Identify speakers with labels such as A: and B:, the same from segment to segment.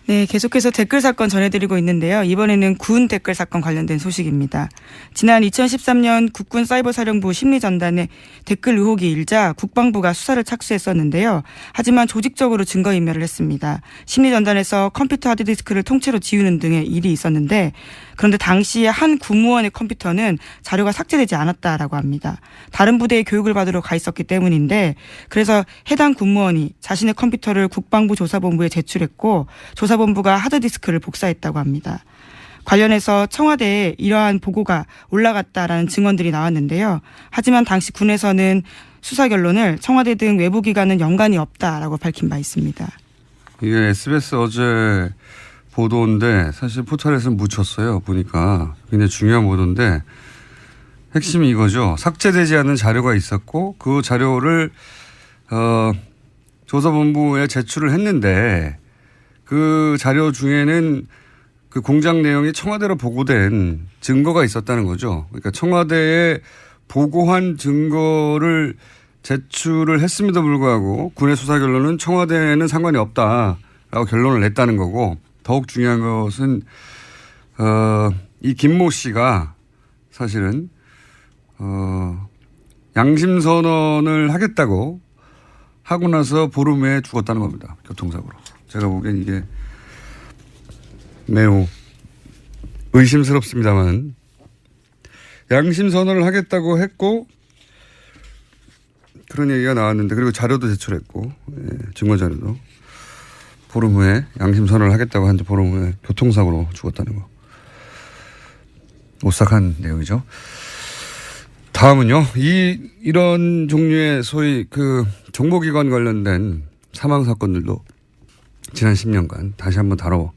A: 네, 계속해서 댓글 사건 전해드리고 있는데요. 이번에는 군 댓글 사건 관련된 소식입니다. 지난 2013년 국군 사이버사령부 심리전단에 댓글 의혹이 일자 국방부가 수사를 착수했었는데요. 하지만 조직적으로 증거인멸을 했습니다. 심리전단에서 컴퓨터 하드디스크를 통째로 지우는 등의 일이 있었는데 그런데 당시에 한 군무원의 컴퓨터는 자료가 삭제되지 않았다라고 합니다. 다른 부대에 교육을 받으러 가 있었기 때문인데 그래서 해당 군무원이 자신의 컴퓨터를 국방부 조사본부에 제출했고 조사본부가 하드디스크를 복사했다고 합니다. 관련해서 청와대에 이러한 보고가 올라갔다라는 증언들이 나왔는데요. 하지만 당시 군에서는 수사 결론을 청와대 등 외부기관은 연관이 없다라고 밝힌 바 있습니다.
B: 이게 SBS 어제 보도인데 사실 포털에서는 묻혔어요. 보니까 굉장히 중요한 보도인데 핵심이 이거죠. 삭제되지 않은 자료가 있었고 그 자료를 조사본부에 제출을 했는데 그 자료 중에는 그 공작 내용이 청와대로 보고된 증거가 있었다는 거죠. 그러니까 청와대에 보고한 증거를 제출을 했음에도 불구하고 군의 수사 결론은 청와대에는 상관이 없다라고 결론을 냈다는 거고 더욱 중요한 것은 이 김모 씨가 사실은 양심선언을 하겠다고 하고 나서 보름 후에 죽었다는 겁니다. 교통사고로. 제가 보기엔 이게 매우 의심스럽습니다만 양심선언을 하겠다고 했고 그런 얘기가 나왔는데 그리고 자료도 제출했고 증거자료도 보름 후에 양심선언을 하겠다고 한 지 보름 후에 교통사고로 죽었다는 거. 오싹한 내용이죠. 다음은요. 이런 종류의 소위 그 정보기관 관련된 사망 사건들도 지난 10년간 다시 한번 다뤄봐야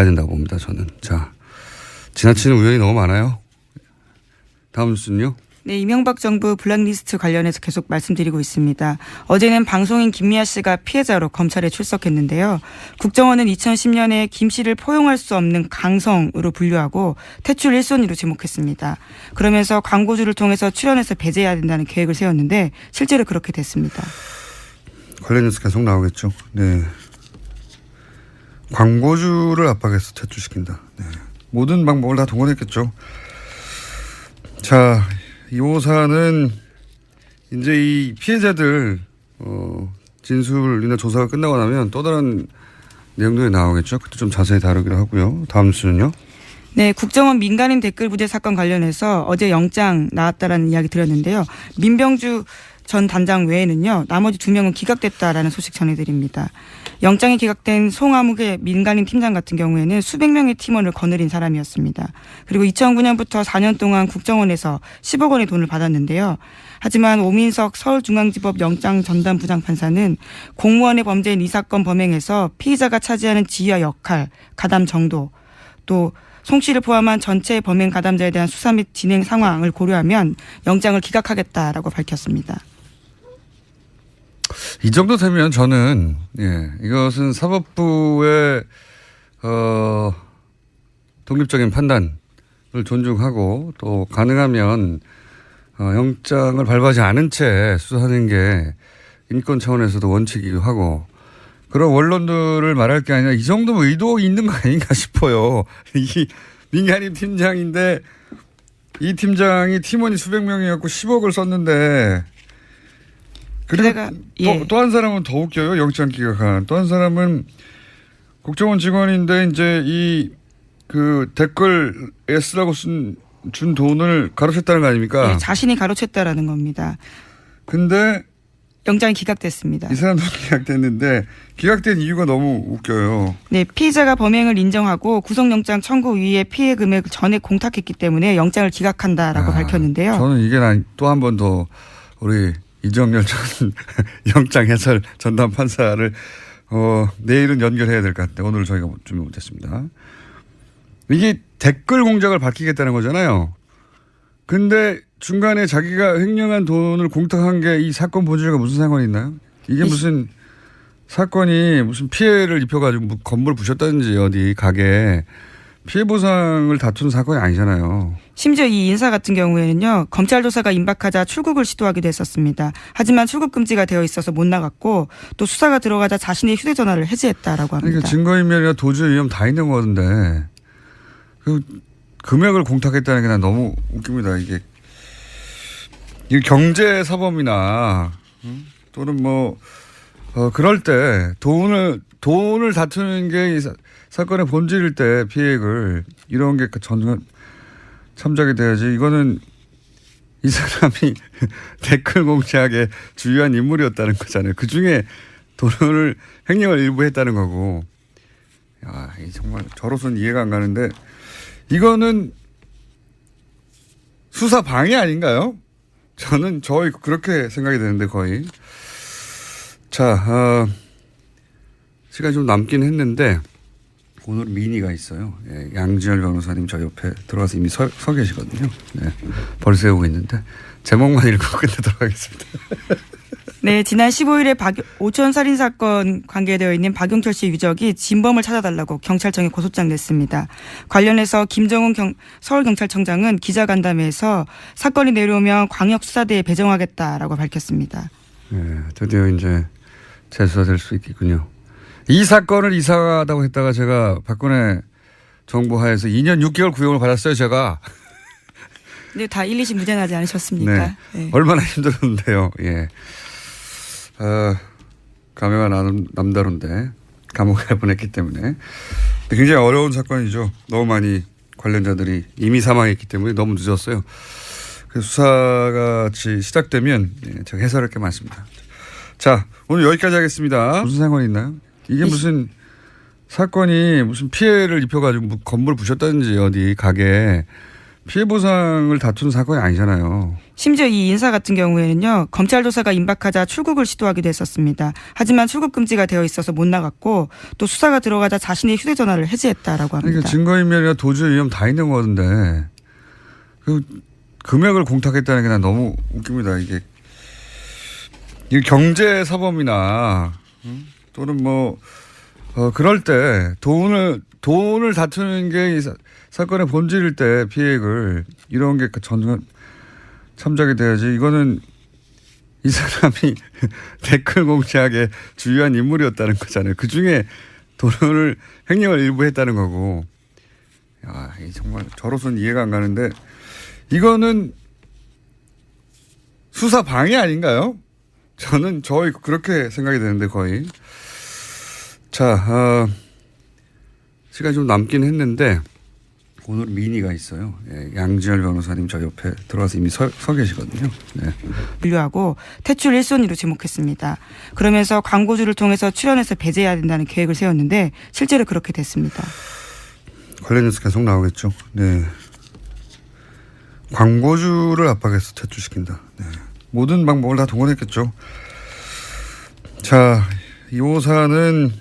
B: 된다고 봅니다. 저는. 자, 지나치는 우연이 너무 많아요. 다음 뉴스는요.
A: 네, 이명박 정부 블랙리스트 관련해서 계속 말씀드리고 있습니다. 어제는 방송인 김미아 씨가 피해자로 검찰에 출석했는데요. 국정원은 2010년에 김 씨를 포용할 수 없는 강성으로 분류하고 퇴출 1순위로 지목했습니다. 그러면서 광고주를 통해서 출연해서 배제해야 된다는 계획을 세웠는데 실제로 그렇게 됐습니다.
B: 관련 뉴스 계속 나오겠죠. 네. 광고주를 압박해서 퇴출시킨다. 네. 모든 방법을 다 동원했겠죠. 자, 이 오사는 이제 이 피해자들 진술이나 조사가 끝나고 나면 또 다른 내용들이 나오겠죠. 그때 좀 자세히 다루기로 하고요. 다음 뉴스는요.
A: 네, 국정원 민간인 댓글 부대 사건 관련해서 어제 영장 나왔다라는 이야기 드렸는데요. 민병주 전 단장 외에는요. 나머지 2명은 기각됐다라는 소식 전해드립니다. 영장이 기각된 송아묵의 민간인 팀장 같은 경우에는 수백 명의 팀원을 거느린 사람이었습니다. 그리고 2009년부터 4년 동안 국정원에서 10억 원의 돈을 받았는데요. 하지만 오민석 서울중앙지법 영장 전담 부장판사는 공무원의 범죄인 이 사건 범행에서 피의자가 차지하는 지위와 역할, 가담 정도, 또 송 씨를 포함한 전체 범행 가담자에 대한 수사 및 진행 상황을 고려하면 영장을 기각하겠다라고 밝혔습니다.
B: 이 정도 되면 저는 이것은 사법부의 독립적인 판단을 존중하고 또 가능하면 영장을 발부하지 않은 채 수사하는 게 인권 차원에서도 원칙이기도 하고 그런 원론들을 말할 게 아니라 이 정도면 의도가 있는 거 아닌가 싶어요. 이 민간인 팀장인데 이 팀장이 팀원이 수백 명이었고 10억을 썼는데 그리고 또 한 사람은 더 웃겨요. 영장 기각한. 또 한 사람은 국정원 직원인데 이제 이 그 댓글에 쓰라고 준 돈을 가로챘다는 거 아닙니까?
A: 네, 자신이 가로챘다라는 겁니다.
B: 근데
A: 영장이 기각됐습니다.
B: 이 사람도 기각됐는데 기각된 이유가 너무 웃겨요.
A: 네, 피의자가 범행을 인정하고 구속영장 청구 위에 피해 금액을 전액 공탁했기 때문에 영장을 기각한다라고 밝혔는데요.
B: 저는 이게 또 한 번 더 우리 이정열 전 영장 해설 전담 판사를 내일은 연결해야 될 것 같은데 오늘 저희가 준비 못했습니다. 이게 댓글 공작을 밝히겠다는 거잖아요. 근데 중간에 자기가 횡령한 돈을 공탁한 게 이 사건 본질과 무슨 상관이 있나요? 이게 무슨 사건이 무슨 피해를 입혀가지고 건물을 부셨다든지 어디 가게 피해 보상을 다투는 사건이 아니잖아요.
A: 심지어 이 인사 같은 경우에는요. 검찰 조사가 임박하자 출국을 시도하기도 했었습니다. 하지만 출국 금지가 되어 있어서 못 나갔고 또 수사가 들어가자 자신의 휴대전화를 해지했다라고 합니다.
B: 그러니까 증거인멸이나 도주 위험 다 있는 거던데 그 금액을 공탁했다는 게 난 너무 웃깁니다. 이게 경제 사범이나 또는 뭐 그럴 때 돈을 다투는 게 이 사건의 본질일 때 피해액을 이런 게 전혀 참작이 돼야지. 이거는 이 사람이 댓글 공작에 주요한 인물이었다는 거잖아요. 그 중에 돈을 횡령을 일부 했다는 거고. 야, 정말 저로서는 이해가 안 가는데 이거는 수사 방해 아닌가요? 저는 그렇게 생각이 되는데 거의. 자, 시간이 좀 남긴 했는데 오늘 미니가 있어요. 예, 양지열 변호사님 저 옆에 들어가서 이미 서 계시거든요. 네, 벌 세우고 있는데 제목만 읽고 끝내도록 하겠습니다.
A: 네, 지난 15일에 오천 살인 사건 관계되어 있는 박용철 씨 유족이 진범을 찾아달라고 경찰청에 고소장 냈습니다. 관련해서 김정은 서울경찰청장은 기자간담회에서 사건이 내려오면 광역수사대에 배정하겠다라고 밝혔습니다.
B: 네, 드디어 이제 재수사될 수 있겠군요. 이 사건을 이사하다고 했다가 제가 박근혜 정부 하에서 2년 6개월 구형을 받았어요, 제가.
A: 네, 다 1, 2심 무죄 나지 않으셨습니까?
B: 네.
A: 네.
B: 얼마나 힘들었는데요. 예. 감회가 남다른데 감옥에 보냈기 때문에 굉장히 어려운 사건이죠. 너무 많이 관련자들이 이미 사망했기 때문에 너무 늦었어요. 그래서 수사가 시작되면 제가 해설할 게 많습니다. 자, 오늘 여기까지 하겠습니다. 무슨 상관이 있나요? 이게 무슨 사건이 무슨 피해를 입혀가지고 건물을 부셨다든지 어디 가게 피해 보상을 다투는 사건이 아니잖아요.
A: 심지어 이 인사 같은 경우에는요. 검찰 조사가 임박하자 출국을 시도하기도 했었습니다. 하지만 출국 금지가 되어 있어서 못 나갔고 또 수사가 들어가자 자신의 휴대전화를 해지했다라고 합니다.
B: 그러니까 증거인멸이나 도주 위험 다 있는 거던데 그 금액을 공탁했다는 게 난 너무 웃깁니다. 이게 경제 사범이나 또는 뭐 그럴 때 돈을 다투는 게 이 사건의 본질일 때 피해액을 이런 게 전혀 참작이 돼야지. 이거는 이 사람이 댓글 공작에 주요한 인물이었다는 거잖아요. 그 중에 돈을 횡령을 일부 했다는 거고. 야, 정말 저로서는 이해가 안 가는데 이거는 수사 방해 아닌가요? 저는 그렇게 생각이 되는데 거의. 자, 시간이 좀 남긴 했는데 오늘 미니가 있어요. 예, 양지열 변호사님 저 옆에 들어가서 이미 서 계시거든요. 네.
A: 분류하고 퇴출 1순위로 지목했습니다. 그러면서 광고주를 통해서 출연해서 배제해야 된다는 계획을 세웠는데 실제로 그렇게 됐습니다.
B: 관련 뉴스 계속 나오겠죠. 네. 광고주를 압박해서 퇴출시킨다. 네. 모든 방법을 다 동원했겠죠. 자, 이 호사는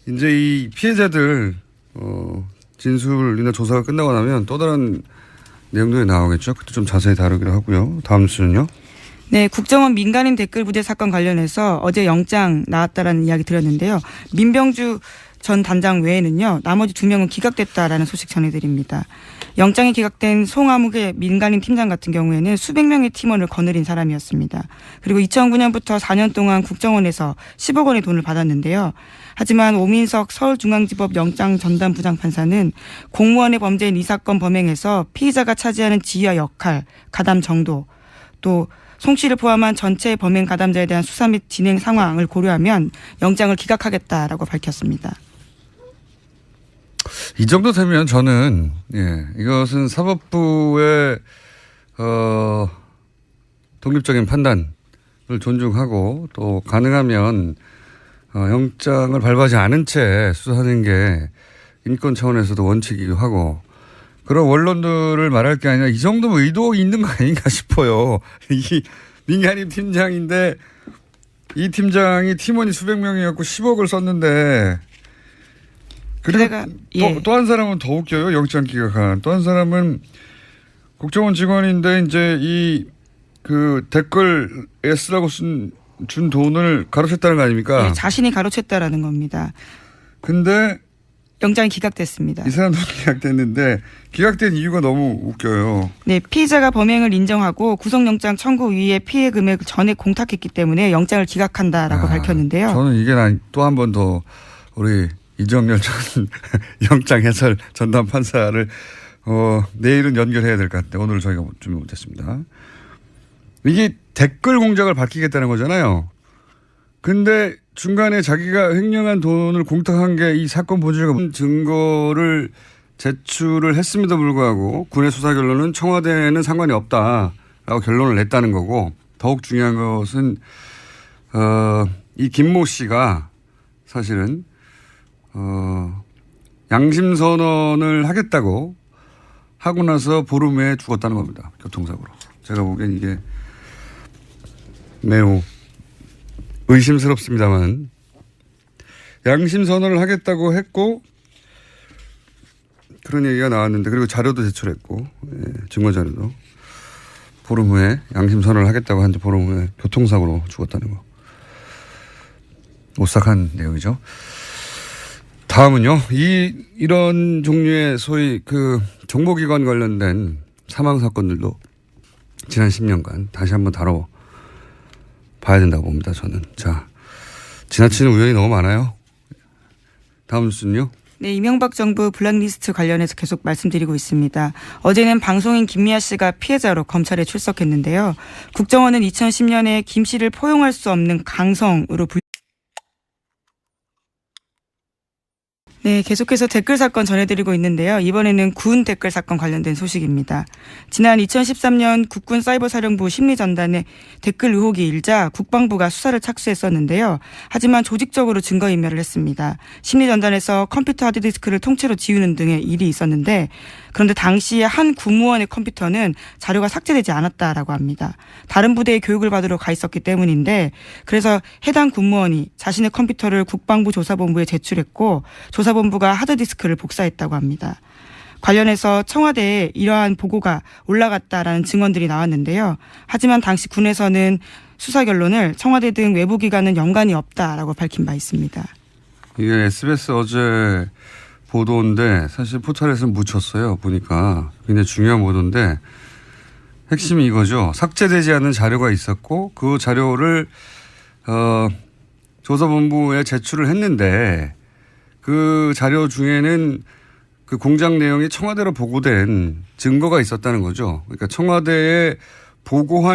B: 이제 이 피해자들 진술이나 조사가 끝나고 나면 또 다른 내용들이 나오겠죠. 그때 좀 자세히 다루기로 하고요. 다음 뉴스는요.
A: 네, 국정원 민간인 댓글 부대 사건 관련해서 어제 영장 나왔다라는 이야기 드렸는데요. 민병주 전 단장 외에는요. 나머지 2명은 기각됐다라는 소식 전해드립니다. 영장이 기각된 송아묵의 민간인 팀장 같은 경우에는 수백 명의 팀원을 거느린 사람이었습니다. 그리고 2009년부터 4년 동안 국정원에서 10억 원의 돈을 받았는데요. 하지만 오민석 서울중앙지법 영장 전담 부장판사는 공무원의 범죄인 이 사건 범행에서 피의자가 차지하는 지위와 역할, 가담 정도, 또 송 씨를 포함한 전체 범행 가담자에 대한 수사 및 진행 상황을 고려하면 영장을 기각하겠다라고 밝혔습니다.
B: 이 정도 되면 저는 이것은 사법부의 독립적인 판단을 존중하고 또 가능하면 영장을 발부하지 않은 채 수사하는 게 인권 차원에서도 원칙이기도 하고 그런 원론들을 말할 게 아니라 이 정도면 의도가 있는 거 아닌가 싶어요. 이 민간인 팀장인데 이 팀장이 팀원이 수백 명이었고 10억을 썼는데 그리고 또 한 사람은 더 웃겨요. 영장 기각한. 또 한 사람은 국정원 직원인데 이제 이 그 댓글에 쓰라고 준 돈을 가로챘다는 거 아닙니까?
A: 네, 자신이 가로챘다라는 겁니다.
B: 근데
A: 영장이 기각됐습니다.
B: 이 사람도 기각됐는데 기각된 이유가 너무 웃겨요.
A: 네, 피의자가 범행을 인정하고 구속영장 청구 이후에 피해 금액을 전액 공탁했기 때문에 영장을 기각한다라고 밝혔는데요.
B: 저는 이게 또 한 번 더 우리 이정열 전 영장 해설 전담 판사를 내일은 연결해야 될 것 같은데 오늘 저희가 준비 못했습니다. 이게 댓글 공작을 밝히겠다는 거잖아요. 근데 중간에 자기가 횡령한 돈을 공탁한 게 이 사건 본질과 증거를 제출을 했음에도 불구하고 군의 수사 결론은 청와대는 상관이 없다라고 결론을 냈다는 거고, 더욱 중요한 것은 이 김모 씨가 사실은 양심 선언을 하겠다고 하고 나서 보름 후에 죽었다는 겁니다. 교통사고로. 제가 보기엔 이게 매우 의심스럽습니다만 양심 선언을 하겠다고 했고 그런 얘기가 나왔는데, 그리고 자료도 제출했고, 증거 자료도 보름 후에 양심 선언을 하겠다고 한 지 보름 후에 교통사고로 죽었다는 거. 오싹한 내용이죠. 다음은요. 이런 종류의 소위 그 정보기관 관련된 사망 사건들도 지난 10년간 다시 한번 다뤄봐야 된다고 봅니다. 저는. 자, 지나치는 우연이 너무 많아요. 다음 뉴스는요.
A: 네, 이명박 정부 블랙리스트 관련해서 계속 말씀드리고 있습니다. 어제는 방송인 김미아 씨가 피해자로 검찰에 출석했는데요. 국정원은 2010년에 김 씨를 포용할 수 없는 강성으로 네, 계속해서 댓글 사건 전해드리고 있는데요. 이번에는 군 댓글 사건 관련된 소식입니다. 지난 2013년 국군 사이버사령부 심리전단에 댓글 의혹이 일자 국방부가 수사를 착수했었는데요. 하지만 조직적으로 증거인멸을 했습니다. 심리전단에서 컴퓨터 하드디스크를 통째로 지우는 등의 일이 있었는데, 그런데 당시에 한 군무원의 컴퓨터는 자료가 삭제되지 않았다라고 합니다. 다른 부대에 교육을 받으러 가 있었기 때문인데, 그래서 해당 군무원이 자신의 컴퓨터를 국방부 조사본부에 제출했고 조사본부가 하드디스크를 복사했다고 합니다. 관련해서 청와대에 이러한 보고가 올라갔다라는 증언들이 나왔는데요. 하지만 당시 군에서는 수사 결론을 청와대 등 외부기관은 연관이 없다라고 밝힌 바 있습니다.
B: 이게 SBS 어제 보도인데 사실 포털에서 묻혔어요. 보니까 굉장히 중요한 보도인데 핵심이 이거죠. 삭제되지 않은 자료가 있었고 그 자료를 조사본부에 제출을 했는데 그 자료 중에는 그 공작 내용이 청와대로 보고된 증거가 있었다는 거죠. 그러니까 청와대에 보고한